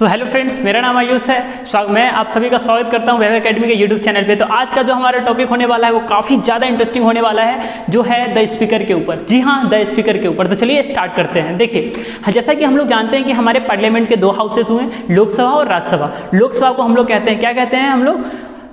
Hello friends, मेरा नाम आयुष है। मैं आप सभी का स्वागत करता हूं वैभव एकेडमी के यूट्यूब चैनल पे। तो आज का जो हमारा टॉपिक होने वाला है वो काफ़ी ज़्यादा इंटरेस्टिंग होने वाला है, जो है द स्पीकर के ऊपर। जी हाँ, द स्पीकर के ऊपर। तो चलिए स्टार्ट करते हैं। देखिए, जैसा कि हम लोग जानते हैं कि हमारे पार्लियामेंट के दो हाउसेज हुए, लोकसभा और राज्यसभा। लोकसभा को हम लोग कहते हैं, क्या कहते हैं हम लोग?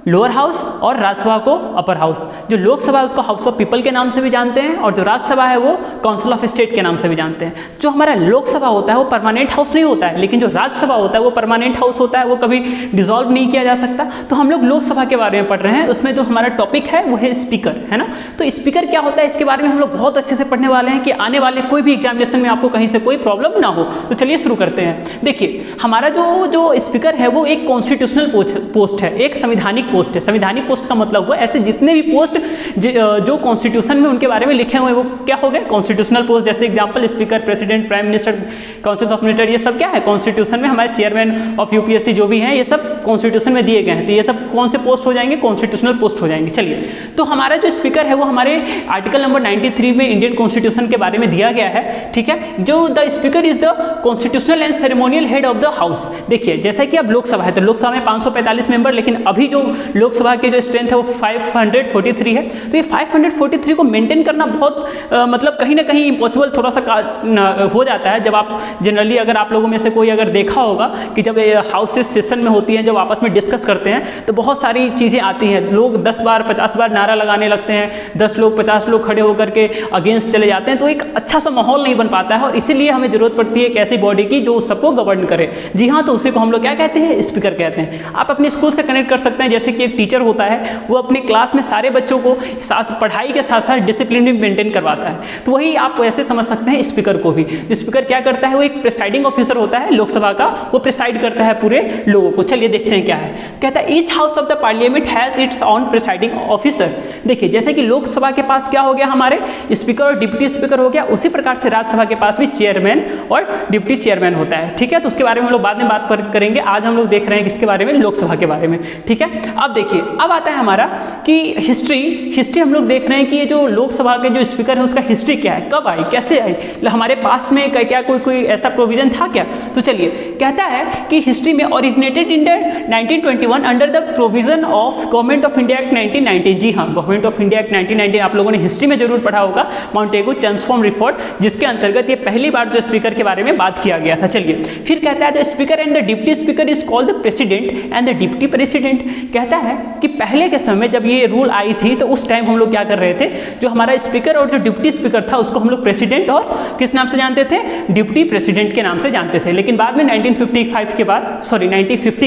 लोअर हाउस, और राज्यसभा को अपर हाउस। जो लोकसभा है उसको हाउस ऑफ पीपल के नाम से भी जानते हैं, और जो राज्यसभा है वो काउंसिल ऑफ स्टेट के नाम से भी जानते हैं। जो हमारा लोकसभा होता है वो परमानेंट हाउस नहीं होता है, लेकिन जो राज्यसभा होता है वो परमानेंट हाउस होता है, वो कभी डिसॉल्व नहीं किया जा सकता। तो हम लोग लोकसभा के बारे में पढ़ रहे हैं, उसमें जो हमारा टॉपिक है वो है स्पीकर, है ना। तो स्पीकर क्या होता है इसके बारे में हम लोग बहुत अच्छे से पढ़ने वाले हैं कि आने वाले कोई भी एग्जामिनेशन में आपको कहीं से कोई प्रॉब्लम ना हो। तो चलिए शुरू करते हैं। देखिए, हमारा जो स्पीकर है वो एक कॉन्स्टिट्यूशनल पोस्ट है, एक संवैधानिक पोस्ट है। संवैधानिक पोस्ट का मतलब हुआ ऐसे जितने भी पोस्ट जो कॉन्स्टिट्यूशन में उनके बारे में लिखे हुए हैं वो क्या हो गए? Constitutional post. जैसे example speaker, president, prime minister, council of minister, ये सब क्या है? कॉन्स्टिट्यूशन में हमारे चेयरमैन ऑफ यूपीएससी जो भी हैं ये सब कॉन्स्टिट्यूशन में दिए गए हैं। तो ये सब कौन से पोस्ट हो जाएंगे? कॉन्स्टिट्यूशनल पोस्ट हो जाएंगे। चलिए, तो हमारा जो स्पीकर है वो हमारे आर्टिकल नंबर 93 में इंडियन कॉन्स्टिट्यूशन के बारे में दिया गया है, ठीक है। जो the speaker is the constitutional and ceremonial head of the house. देखिए, जैसा कि अब लोकसभा है तो लोकसभा में 545 मेंबर, लेकिन अभी जो लोकसभा के जो स्ट्रेंथ है वो 543 है। तो ये 543 को मेंटेन करना बहुत मतलब कहीं ना कहीं इम्पॉसिबल थोड़ा सा हो जाता है। जब आप जनरली अगर आप लोगों में से कोई अगर देखा होगा कि जब हाउस सेशन में होती हैं, जब आपस में डिस्कस करते हैं तो बहुत सारी चीज़ें आती हैं। लोग 10 बार 50 बार नारा लगाने लगते हैं, 10 लोग 50 लोग खड़े होकर के अगेंस्ट चले जाते हैं, तो एक अच्छा सा माहौल नहीं बन पाता है। और इसीलिए हमें जरूरत पड़ती है एक ऐसी बॉडी की जो उस सबको गवर्न करे। जी हाँ, तो उसी को हम लोग क्या कहते हैं? स्पीकर कहते हैं। आप अपने स्कूल से कनेक्ट कर सकते हैं। जैसे कि एक टीचर होता है, वो अपने क्लास में सारे बच्चों को साथ पढ़ाई के साथ साथ डिसिप्लिन भी मेंटेन करवाता है। तो वही आप ऐसे समझ सकते हैं स्पीकर को भी। स्पीकर क्या करता है? वो एक प्रिसाइडिंग ऑफिसर होता है लोकसभा का, वो प्रिसाइड करता है पूरे लोगों को। चलिए देखते हैं क्या है। कहता है each house of the parliament has its on presiding officer. देखिए, जैसे कि लोकसभा के पास क्या हो गया? हमारे स्पीकर और डिप्टी स्पीकर हो गया, उसी प्रकार से राज्यसभा के पास भी चेयरमैन और डिप्टी चेयरमैन होता है, ठीक है। तो उसके बारे में हम लोग बाद में बात करेंगे। आज हम लोग देख रहे हैं किसके बारे में? लोकसभा के बारे में, ठीक है। अब देखिए, अब आता है हमारा कि हिस्ट्री हम लोग देख रहे हैं कि ये जो लोकसभा के जो स्पीकर है उसका हिस्ट्री क्या है, कब आई, कैसे आई, हमारे पास में क्या कोई ऐसा प्रोविजन था क्या? तो चलिए, कहता है कि हिस्ट्री में originated in 1921 under the provision of government of India act 1919। जी हाँ, गवर्नमेंट ऑफ इंडिया एक्ट 1919 आप लोगों ने हिस्ट्री में जरूर पढ़ा होगा, माउंटेगू चैम्सफॉर्ड रिपोर्ट, जिसके अंतर्गत ये पहली बार जो स्पीकर के बारे में बात किया गया था। चलिए, फिर कहता है the speaker and the deputy speaker is called the president and the deputy president. कहता है कि पहले के समय जब ये रूल आई थी तो उस टाइम हम लोग क्या कर रहे थे? जो हमारा स्पीकर और जो डिप्टी स्पीकर था उसको हम लोग प्रेसिडेंट और किस नाम से जानते थे? डिप्टी प्रेसिडेंट के नाम से जानते थे। लेकिन बाद में 1950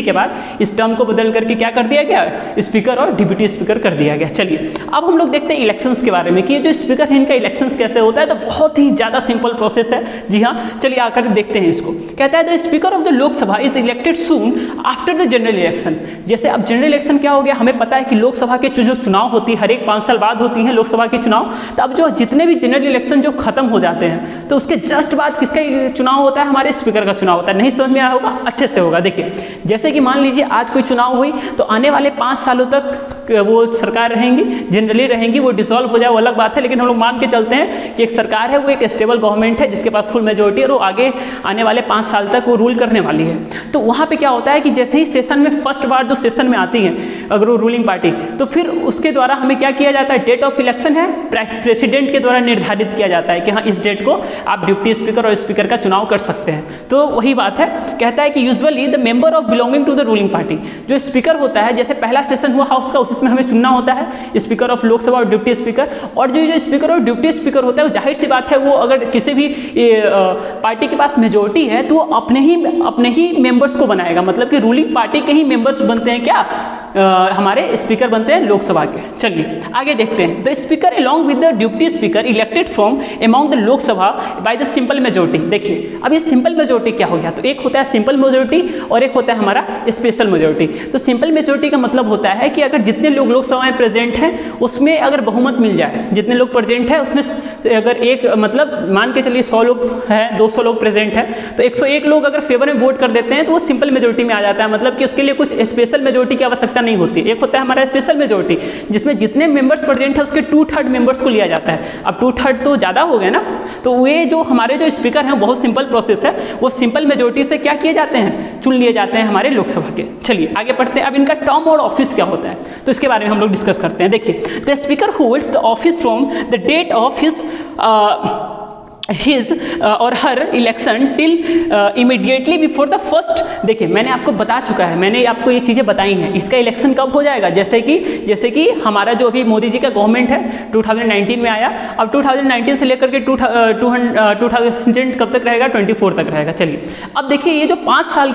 के बाद इस टर्म को बदल करके क्या कर दिया गया? स्पीकर और डिप्टी स्पीकर कर दिया गया। चलिए, अब हम लोग देखते हैं इलेक्शंस के बारे में कि ये जो स्पीकर है इनका इलेक्शंस कैसे होता है। तो बहुत ही ज्यादा सिंपल प्रोसेस है। जी हाँ, चलिए आकर देखते हैं इसको। कहता है the speaker of the Lok Sabha is elected soon after the general election. जैसे अब जनरल इलेक्शन क्या हो गया? हमें पता है कि लोकसभा के जो चुनाव होती है हर एक 5 साल बाद होती हैं लोकसभा के चुनाव। तो अब जो जितने भी जनरल इलेक्शन जो खत्म हो जाते हैं तो उसके जस्ट बाद किसका चुनाव होता है? हमारे स्पीकर का चुनाव होता है। नहीं समझ में आया होगा? अच्छे से होगा। देखिए, जैसे कि मान लीजिए आज कोई चुनाव हुई तो आने वाले 5 सालों तक वो सरकार रहेंगी, जनरली रहेंगी। वो डिसॉल्व हो जाए वो अलग बात है, लेकिन हम लोग मान के चलते हैं कि एक सरकार है, वो एक स्टेबल गवर्नमेंट है जिसके पास फुल मेजोरिटी है और वो आगे आने वाले 5 साल तक वो रूल करने वाली है। तो वहाँ पे क्या होता है कि जैसे ही सेशन में फर्स्ट बार जो सेशन में आती है अगर वो रूलिंग पार्टी, तो फिर उसके द्वारा हमें क्या किया जाता है? डेट ऑफ इलेक्शन है प्रेसिडेंट के द्वारा निर्धारित किया जाता है कि हाँ इस डेट को आप डिप्टी स्पीकर और स्पीकर का चुनाव कर सकते हैं। तो वही बात है। कहता है कि usually the member of belonging to the ruling party, जो स्पीकर होता है, जैसे पहला सेशन हुआ हाउस का उसमें हमें चुनना होता है स्पीकर ऑफ लोकसभा और डिप्टी स्पीकर। और जो स्पीकर और डिप्टी स्पीकर होता है वो जाहिर सी बात है वो अगर किसी भी पार्टी के पास मेजोरिटी है तो वो अपने ही मेंबर्स को बनाएगा। मतलब कि रूलिंग पार्टी के ही मेंबर्स बनते हैं क्या? हमारे स्पीकर बनते हैं लोकसभा के। चलिए आगे देखते हैं। The speaker along with the deputy speaker elected from among the Lok Sabha by the simple majority. देखिए, अब ये सिंपल मेजोरिटी क्या हो गया? तो एक होता है सिंपल मेजोरिटी और एक होता है हमारा स्पेशल मेजोरिटी। तो सिंपल मेजोरिटी का मतलब होता है कि अगर जितने जितने लोग लोकसभा में प्रेजेंट हैं उसमें अगर बहुमत मिल जाए, जितने लोग प्रेजेंट हैं उसमें अगर एक मतलब मान के चलिए 100 लोग हैं, 200 लोग प्रेजेंट हैं, तो 101 लोग अगर फेवर में वोट कर देते हैं तो वो सिंपल मेजोरिटी में आ जाता है। मतलब कि उसके लिए कुछ स्पेशल मेजोरिटी की आवश्यकता नहीं होती। एक होता है हमारा स्पेशल मेजोरिटी जिसमें जितने मेंबर्स प्रेजेंट है उसके 2/3 मेंबर्स को लिया जाता है। अब 2/3 तो ज़्यादा हो गए ना, तो वे जो हमारे जो स्पीकर हैं बहुत सिंपल प्रोसेस है, वो सिंपल मेजोरिटी से क्या किए जाते हैं, चुन लिए जाते हैं हमारे लोकसभा के। चलिए आगे पढ़ते हैं। अब इनका टर्म और ऑफिस क्या होता है तो इसके बारे में हम लोग डिस्कस करते हैं। देखिए, the speaker holds the office from the date of his or her election till immediately before the first. देखिए मैंने आपको बता चुका है, मैंने आपको ये चीज़ें बताई हैं। इसका इलेक्शन कब हो जाएगा, जैसे कि हमारा जो अभी मोदी जी का गवर्नमेंट है 2019 में आया, अब 2019 से लेकर के 2000 कब तक रहेगा, 24 तक रहेगा। चलिए अब देखिए ये जो 5 साल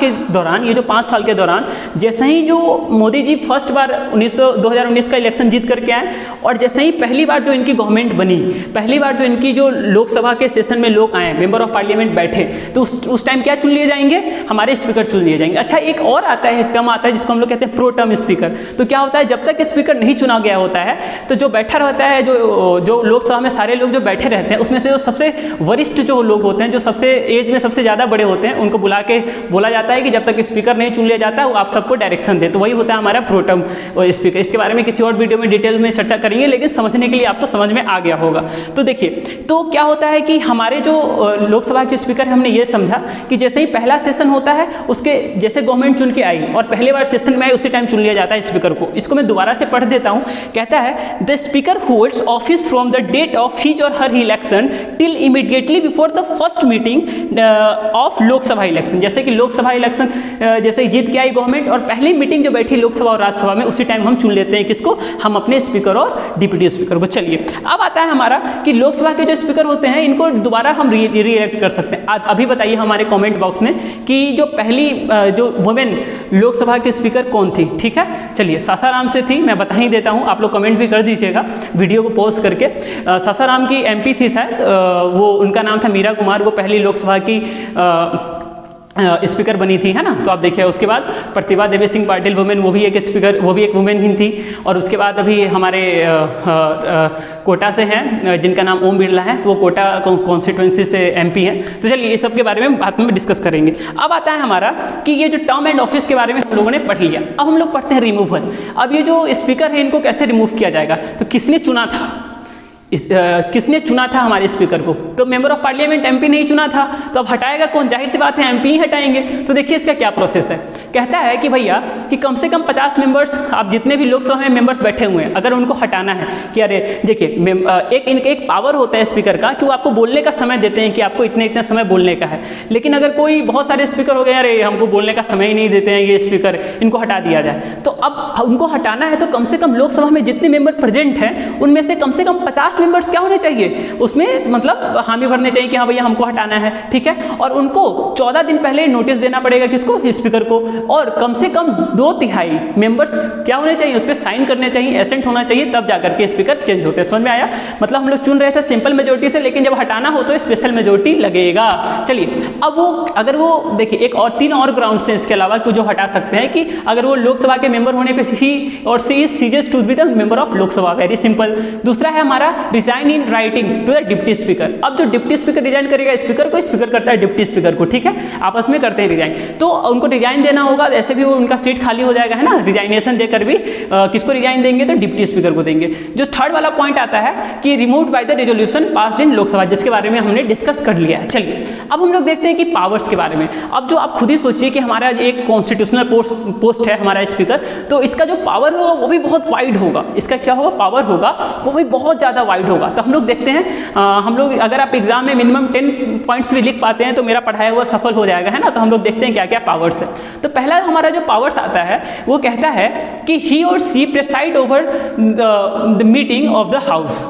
के दौरान जैसे ही जो मोदी जी फर्स्ट बार 2019 का इलेक्शन जीत करके आए और जैसे ही पहली बार जो इनकी गवर्नमेंट बनी, पहली बार जो इनकी जो लोकसभा के सेशन में लोग आए, मेंबर ऑफ पार्लियामेंट बैठे, तो उस टाइम क्या चुन लिए जाएंगे, हमारे स्पीकर चुन लिए जाएंगे। अच्छा एक और आता है, टर्म आता है जिसको हम लोग कहते हैं प्रो टर्म स्पीकर। तो क्या होता है, जब तक स्पीकर नहीं चुना गया होता है तो जो बैठा रहता है, जो लोकसभा में सारे लोग जो बैठे रहते हैं उसमें से जो सबसे वरिष्ठ जो लोग होते हैं, जो सबसे एज में सबसे ज़्यादा बड़े होते हैं, उनको बुला के बोला जाता है कि जब तक स्पीकर नहीं चुन लिया जाता वो आप सबको डायरेक्शन दे। तो वही होता है हमारा प्रो टर्म स्पीकर। इसके बारे में किसी और वीडियो में डिटेल में चर्चा करेंगे, लेकिन समझने के लिए आपको समझ में आ गया होगा। तो देखिए, तो क्या होता है कि हमारे जो लोकसभा के स्पीकर हमने ये समझा कि जैसे ही पहला सेशन होता है उसके जैसे गवर्नमेंट चुन के आई और पहले बार सेशन में आई उसी टाइम चुन लिया जाता है स्पीकर को। इसको मैं दोबारा से पढ़ देता हूं। कहता है the speaker holds office from the date of his or her election till immediately before the first meeting of Lok Sabha election. जैसे कि लोकसभा इलेक्शन जैसे जीत के आई गवर्नमेंट और पहली मीटिंग जो बैठी लोकसभा और राज्यसभा में उसी टाइम हम चुन लेते हैं किसको, हम अपने स्पीकर और डिप्टी स्पीकर को। चलिए अब आता है हमारा कि लोकसभा के जो स्पीकर होते हैं इनको दोबारा हम रीइलेक्ट कर सकते हैं। अभी बताइए हमारे कमेंट बॉक्स में कि जो पहली जो वुमेन लोकसभा के स्पीकर कौन थी। ठीक है, चलिए सासाराम से थी, मैं बता ही देता हूं, आप लोग कमेंट भी कर दीजिएगा वीडियो को पॉज करके। सासाराम की एमपी थी शायद, वो उनका नाम था मीरा कुमार, वो पहली लोकसभा की स्पीकर बनी थी, है ना। तो आप देखिए उसके बाद प्रतिभा देवी सिंह पाटिल वुमेन, वो भी एक स्पीकर, वो भी एक वुमेन ही थी। और उसके बाद अभी हमारे कोटा से हैं जिनका नाम ओम बिरला है, तो वो कोटा कॉन्स्टिट्यूंसी से एमपी हैं। तो चलिए ये सब के बारे में बाद में डिस्कस करेंगे। अब आता है हमारा कि ये जो टर्म एंड ऑफिस के बारे में हम लोगों ने पढ़ लिया। अब हम लोग पढ़ते हैं रिमूवल। अब ये जो स्पीकर है इनको कैसे रिमूव किया जाएगा, तो किसने चुना था, किसने चुना था हमारे स्पीकर को, तो मेंबर ऑफ पार्लियामेंट एमपी नहीं चुना था, तो अब हटाएगा कौन, जाहिर सी बात है एमपी ही हटाएंगे। तो देखिए इसका क्या प्रोसेस है। कहता है कि भैया कि कम से कम 50 मेंबर्स, आप जितने भी लोकसभा में मेंबर्स बैठे हुए हैं अगर उनको हटाना है कि अरे देखिए एक पावर होता है स्पीकर का कि वो आपको बोलने का समय देते हैं कि आपको इतने समय बोलने का है। लेकिन अगर कोई बहुत सारे स्पीकर हो गए, अरे हमको बोलने का समय ही नहीं देते हैं ये स्पीकर, इनको हटा दिया जाए। तो अब उनको हटाना है तो कम से कम लोकसभा में जितने मेंबर प्रेजेंट हैं उनमें से कम 50 मेंबर्स क्या होने चाहिए, उसमें मतलब हामी भरने चाहिए कि हाँ भैया हमको हटाना है। ठीक है, और उनको 14 दिन पहले नोटिस देना पड़ेगा किसको, स्पीकर को। और कम से कम 2/3 मेंबर्स क्या होने चाहिए, उस पर साइन करने चाहिए, एसेंट होना चाहिए, तब जाकर के स्पीकर चेंज होते हैं। समझ में आया। मतलब हम लोग चुन रहे थे सिंपल मेजोरिटी से, लेकिन जब हटाना हो तो स्पेशल मेजोरिटी लगेगा। चलिए अब वो अगर वो देखिए एक और 3 और ग्राउंड से इसके अलावा जो हटा सकते हैं कि अगर वो लोकसभा के मेंबर होने पर he or she is ceases to be the member of Lok Sabha, very simple. दूसरा है हमारा resign in writing to the deputy speaker. अब जो डिप्टी स्पीकर रिजाइन करेगा स्पीकर को, स्पीकर करता है डिप्टी स्पीकर को। ठीक है, आपस में करते हैं रिजाइन, तो उनको रिजाइन देना होगा, ऐसे भी वो उनका सीट खाली हो जाएगा, है ना। रिजाइनेशन देकर भी किसको रिजाइन देंगे, तो डिप्टी स्पीकर को देंगे। जो थर्ड वाला पॉइंट आता है कि removed by the resolution passed in Lok Sabha, जिसके बारे में हमने डिस्कस कर लिया है। चलिए अब हम लोग देखते हैं कि पावर्स के बारे में। अब जो आप खुद ही सोचिए कि हमारा एक कॉन्स्टिट्यूशनल पोस्ट है हमारा स्पीकर, तो इसका जो पावर होगा वो भी बहुत वाइड होगा। इसका क्या होगा, पावर होगा वो भी बहुत ज़्यादा वाइड होगा। तो हम लोग देखते हैं, हम लोग अगर आप एग्जाम में मिनिमम 10 पॉइंट्स भी लिख पाते हैं तो मेरा पढ़ाया हुआ सफल हो जाएगा, है ना। तो हम लोग देखते हैं क्या क्या पावर्स है। तो पहला हमारा जो पावर्स आता है वो कहता है कि he or she preside over the meeting of the house.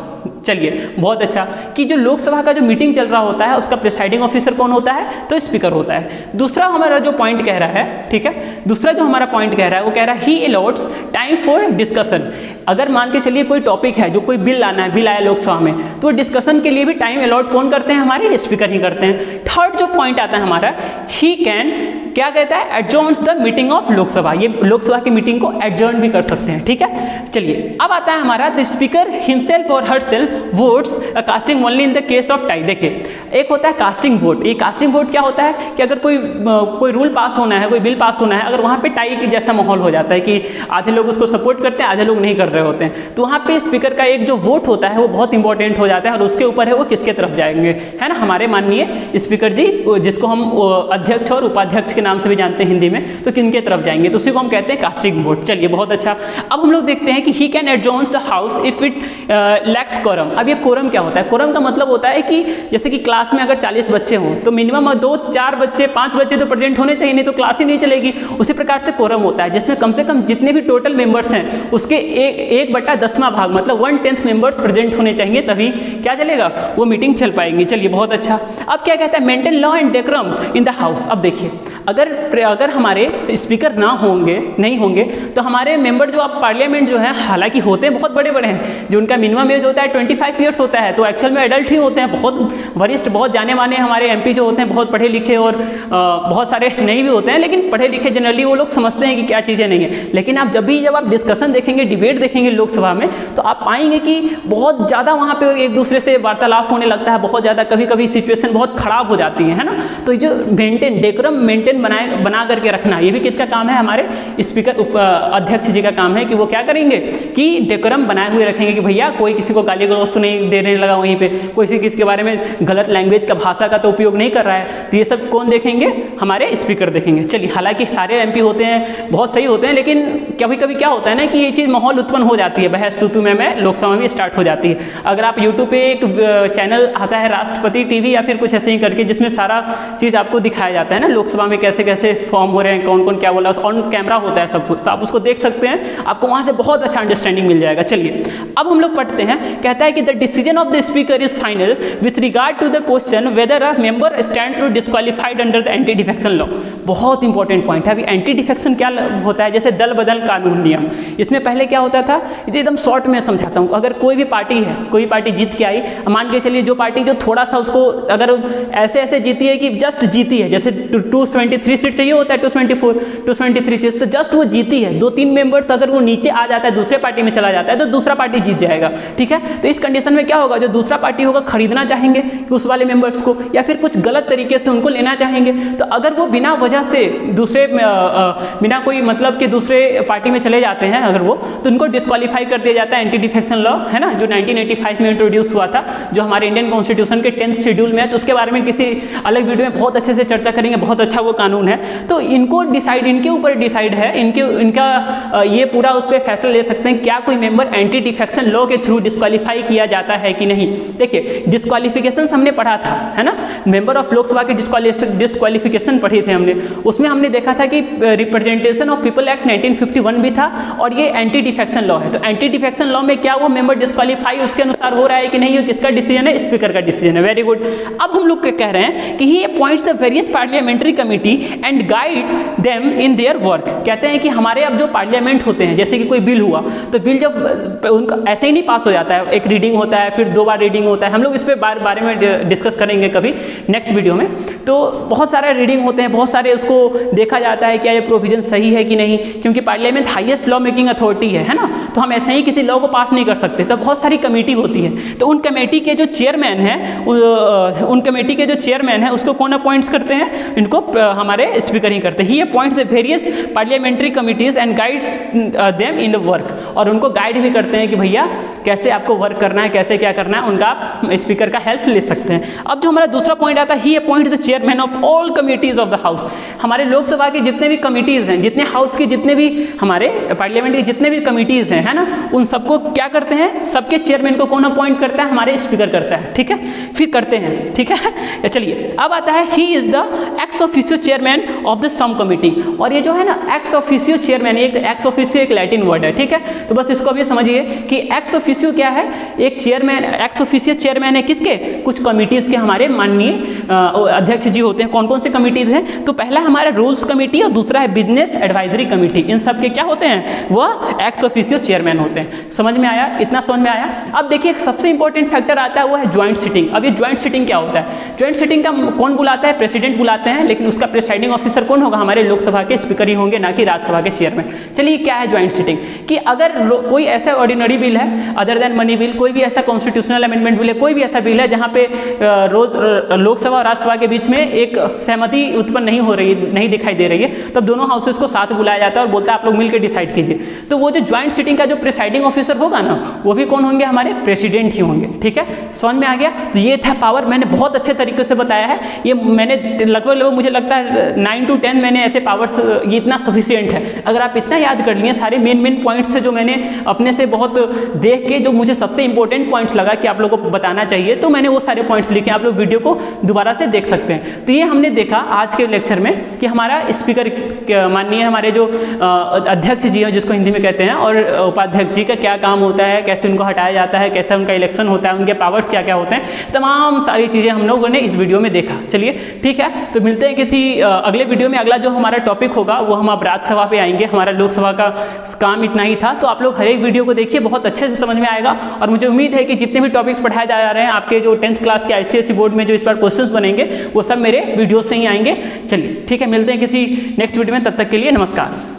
चलिए बहुत अच्छा कि जो लोकसभा का जो मीटिंग चल रहा होता है उसका प्रिसाइडिंग ऑफिसर कौन होता है, तो स्पीकर होता है। दूसरा हमारा जो पॉइंट कह रहा है, ठीक है, दूसरा जो हमारा पॉइंट कह रहा है वो कह रहा है ही अलॉट्स टाइम फॉर डिस्कशन। अगर मान के चलिए कोई टॉपिक है, जो कोई बिल लाना है, बिल आया लोकसभा में, तो डिस्कशन के लिए भी टाइम अलॉट कौन करते हैं? हमारे स्पीकर ही करते हैं। थर्ड जो पॉइंट आता है हमारा, ही कैन क्या कहता है? एडजॉर्न्स द मीटिंग ऑफ लोकसभा, ये लोकसभा की मीटिंग को एडजॉर्न भी कर सकते हैं, ठीक है। चलिए अब आता है हमारा द स्पीकर हिमसेल्फ और herself votes casting only in the case of tie. देखिए एक होता है कास्टिंग वोट। ये कास्टिंग वोट क्या होता है कि अगर कोई रूल पास होना है, कोई बिल पास होना है, अगर वहाँ पे टाई की जैसा माहौल हो जाता है कि आधे लोग उसको सपोर्ट करते हैं, आधे लोग नहीं कर रहे होते हैं, तो वहाँ पे स्पीकर का एक जो वोट होता है वो बहुत इंपॉर्टेंट हो जाता है, और उसके ऊपर है वो किसके तरफ जाएंगे, है ना, हमारे माननीय स्पीकर जी, जिसको हम अध्यक्ष और उपाध्यक्ष के नाम से भी जानते हैं हिंदी में, तो किनके तरफ जाएंगे, तो उसी को हम कहते हैं कास्टिंग वोट। चलिए बहुत अच्छा। अब हम लोग देखते हैं कि he can adjourn the house if it lacks quorum. अब ये कोरम क्या होता है? कोरम का मतलब होता है कि जैसे कि क्लास में अगर 40 बच्चे हों तो मिनिमम 2, 4 बच्चे, 5 बच्चे तो प्रेजेंट होने चाहिए, नहीं तो क्लास ही नहीं चलेगी। उसी प्रकार से कोरम होता है जिसमें कम से कम जितने भी टोटल मेंबर्स हैं उसके 1/10वां भाग, मतलब 1/10 मेंबर्स प्रेजेंट होने चाहिए, तभी क्या चलेगा, वो मीटिंग चल पाएंगी। चलिए बहुत अच्छा। अब क्या कहता है? Maintain law and decorum in the house. अब देखिए अगर हमारे स्पीकर नहीं होंगे तो हमारे मेंबर जो अब पार्लियामेंट जो है, हालांकि होते हैं बहुत बड़े बड़े हैं, जो उनका मिनिमम एज होता है 25 ईयर्स होता है, तो एक्चुअल में एडल्ट ही होते हैं, बहुत वरिष्ठ, बहुत जाने माने हमारे एमपी जो होते हैं, बहुत पढ़े लिखे, और बहुत सारे नहीं भी होते हैं, लेकिन पढ़े लिखे जनरली वो लोग समझते हैं कि क्या चीज़ें नहीं है। लेकिन आप जब आप डिस्कशन देखेंगे, डिबेट देखेंगे लोकसभा में, तो आप पाएंगे कि बहुत ज़्यादा वहाँ पे एक दूसरे से वार्तालाप होने लगता है, बहुत ज़्यादा, कभी कभी सिचुएशन बहुत खराब हो जाती है ना। तो जो डेकोरम मेंटेन बना करके रखना, ये भी किसका काम है? हमारे स्पीकर अध्यक्ष जी का काम है कि वो क्या करेंगे कि डेकोरम बनाए हुए रखेंगे कि भैया कोई किसी को गाली गलौज तो नहीं देने लगा वहीं पे, कोई किसी के बारे में गलत लैंग्वेज का, भाषा का तो उपयोग नहीं कर रहा है, तो ये सब कौन देखेंगे? हमारे स्पीकर देखेंगे। चलिए हालांकि सारे एमपी होते हैं, बहुत सही होते हैं, लेकिन कभी कभी क्या होता है ना कि ये चीज़ माहौल उत्पन्न हो जाती है, बहस तू में लोकसभा में स्टार्ट हो जाती है। अगर आप यूट्यूब पे एक चैनल आता है राष्ट्रपति टीवी या फिर कुछ ऐसे ही करके, जिसमें सारा चीज़ आपको दिखाया जाता है ना, लोकसभा में कैसे कैसे फॉर्म हो रहे हैं, कौन कौन क्या बोला, ऑन कैमरा होता है सब कुछ, तो आप उसको देख सकते हैं, आपको वहाँ से बहुत अच्छा अंडरस्टैंडिंग मिल जाएगा। चलिए अब हम लोग पढ़ते हैं। कहता है कि the decision of the speaker is final with regard to the question whether a member stand to disqualified under the anti defection law. बहुत इंपॉर्टेंट पॉइंट है। अभी एंटी डिफेक्शन क्या होता है? जैसे दल बदल कानून नियम, इसमें पहले क्या होता था, एकदम शॉर्ट में समझाता हूँ। अगर कोई भी पार्टी है, कोई पार्टी जीत के आई, मान के चलिए जो पार्टी जो थोड़ा सा उसको अगर ऐसे जीती है कि जस्ट जीती है, जैसे 223 सीट चाहिए होता है, 223 चीज, तो जस्ट वो जीती है, 2-3 मेंबर्स अगर वो नीचे आ जाता है, दूसरे पार्टी में चला जाता है, तो दूसरा पार्टी जीत जाएगा, ठीक है। तो इस कंडीशन में क्या होगा, जो दूसरा पार्टी होगा खरीदना चाहेंगे कि उस वाले मेंबर्स को, या फिर कुछ गलत तरीके से उनको लेना चाहेंगे। तो अगर वो बिना वजह से दूसरे बिना कोई मतलब के दूसरे पार्टी में चले जाते हैं अगर वो, तो उनको डिस्क्वालीफाई कर दिया जाता है। एंटी डिफेक्शन लॉ है ना, जो 1985 में इंट्रोड्यूस हुआ था, जो हमारे इंडियन कॉन्स्टिट्यूशन के 10th शेड्यूल में है। तो उसके बारे में किसी अलग वीडियो में बहुत अच्छे से चर्चा करेंगे, बहुत अच्छा वो कानून है। तो इनको इनके ऊपर डिसाइड है, इनका ये पूरा उस पर फैसला ले सकते हैं क्या कोई मेंबर एंटी डिफेक्शन लॉ के थ्रू डिस्क्वालीफाई किया जाता है कि नहीं। देखिए डिस्क्वालिफिकेशन हमने पढ़ा था, है ना, मेंबर ऑफ लोकसभा के डिस्क्वालिफिकेशन पढ़ी थे हमने। उसमें हमने देखा था कि रिप्रेजेंटेशन ऑफ पीपल एक्ट 1951 भी था, और ये एंटी डिफेक्शन लॉ है। तो एंटी डिफेक्शन लॉ में क्या वो मेंबर डिस्क्वालीफाई उसके अनुसार हो रहा है कि नहीं, किसका डिसीजन है, स्पीकर का डिसीजन है। Very good. अब हम लोग कह रहे हैं कि he appoints the various parliamentary committee and guide them in their work. कहते हैं कि हमारे अब जो पार्लियामेंट होते हैं, जैसे कि कोई बिल हुआ, तो बिल जब उनका ऐसे ही नहीं पास हो जाता है, एक रीडिंग होता है, फिर 2 बार रीडिंग होता है। हम लोग इस पे बारे में डिस्कस करेंगे कभी नेक्स्ट वीडियो में। तो बहुत सारे रीडिंग होते हैं, बहुत सारे उसको देखा जाता है क्या ये प्रोविजन सही है कि नहीं, क्योंकि parliament highest law making authority है ना, तो हम ऐसे ही किसी लॉ को पास नहीं कर सकते। तो बहुत सारी कमेटी होती है, तो उन कमेटी के जो चेयरमैन है उसको कौन अपॉइंट्स करते हैं, इनको हमारे स्पीकर ही करते हैं। He appoints the various parliamentary committees and guides them in the work, और उनको गाइड भी करते हैं कि भैया कैसे आपको वर्क करना है, कैसे क्या करना है, उनका आप स्पीकर का हेल्प ले सकते हैं। अब जो हमारा दूसरा पॉइंट आता है, he appoints the chairman of all committees of the house. हमारे लोकसभा की जितने भी कमिटीज हैं, जितने हाउस की जितने भी हमारे पार्लियामेंट की जितने भी कमिटीज हैं, है ना, उन सबको क्या करते हैं, सबके चेयरमैन को कौन अपॉइंट करता है, हमारे स्पीकर करता है, ठीक है, फिर करते हैं, ठीक है। चलिए अब आता है he is the ex officio chairman of the some committee. और ये जो है ना एक्स ऑफिशियो चेयरमैन, एक एक्स ऑफिशियो एक लैटिन वर्ड है, ठीक है। तो बस इसको अभी समझिए कि एक्स ऑफिशियो क्या है, एक चेयरमैन, एक्स ऑफिशियो चेयरमैन है किसके, कुछ कमिटी कमिटीज़ के हमारे माननीय अध्यक्ष जी होते हैं। कौन कौन से कमिटीज़ हैं? तो पहला हमारा रूल्स कमेटी और दूसरा है बिजनेस एडवाइजरी कमेटी। इन सब के क्या होते हैं? वह एक्स ऑफिशियो चेयरमैन होते हैं। समझ में आया? इतना समझ में आया? अब देखिए एक सबसे इंपॉर्टेंट फैक्टर आता है, वो है ज्वाइंट सिटिंग। अब ये ज्वाइंट सिटिंग क्या होता है? ज्वाइंट सिटिंग का कौन बुलाता है? प्रेसिडेंट बुलाते हैं, लेकिन उसका प्रिसाइडिंग ऑफिसर कौन होगा? हमारे लोकसभा के स्पीकर ही होंगे, ना कि राज्यसभा के चेयरमैन। चलिए क्या है ज्वाइंट सिटिंग? कि अगर कोई ऐसा ऑर्डिनरी बिल है अदर देन मनी बिल, कोई भी ऐसा कॉन्स्टिट्यूशनल अमेंडमेंट बिल है, कोई भी ऐसा बिल है जहाँ पे रोज लोकसभा और राज्यसभा के बीच में एक सहमति उत्पन्न नहीं हो रही, नहीं दिखाई दे रही है, तब दोनों हाउसेस को साथ बुलाया जाता है और बोलता है आप लोग मिलकर डिसाइड कीजिए। तो वो जो ज्वाइंट सिटिंग का जो प्रिसाइडिंग ऑफिसर होगा ना, वो भी कौन होंगे? हमारे प्रेसिडेंट ही होंगे। ठीक है, समझ में आ गया? तो ये था पावर, मैंने बहुत अच्छे तरीके से बताया है। ये मैंने लगभग मुझे लगता है 9 to 10 मैंने ऐसे पावर्स, ये इतना सफिशिएंट है। अगर आप इतना याद कर लिए, सारे मेन पॉइंट्स थे जो मैंने अपने से बहुत देख के, जो मुझे सबसे इंपॉर्टेंट पॉइंट्स लगा कि आप लोगों को बताना चाहिए, तो मैंने वो सारे पॉइंट्स लिखे। आप लोग वीडियो को दोबारा से देख सकते हैं। तो ये हमने देखा आज के लेक्चर में कि हमारा स्पीकर माननीय हमारे जो अध्यक्ष जी हैं, जिसको हिंदी में कहते हैं, और उपाध्यक्ष जी का क्या काम होता है, कैसे उनको हटाया जाता है, कैसे उनका इलेक्शन होता है, उनके पावर्स क्या क्या होते हैं, तमाम सारी चीज़ें हम लोगों ने इस वीडियो में देखा। चलिए ठीक है, तो मिलते हैं किसी अगले वीडियो में। अगला जो हमारा टॉपिक होगा वो हम अब राज्यसभा पे आएंगे। हमारा लोकसभा का काम इतना ही था, तो आप लोग हर एक वीडियो को देखिए, बहुत अच्छे से समझ में आएगा। और मुझे उम्मीद है कि जितने भी टॉपिक्स पढ़ाए जा रहे हैं आपके जो 10th क्लास के ICSE बोर्ड में जो इस बार क्वेश्चंस बनेंगे, वो सब मेरे वीडियो से ही आएंगे। चलिए ठीक है, मिलते हैं किसी नेक्स्ट वीडियो में, तब तक के लिए नमस्कार।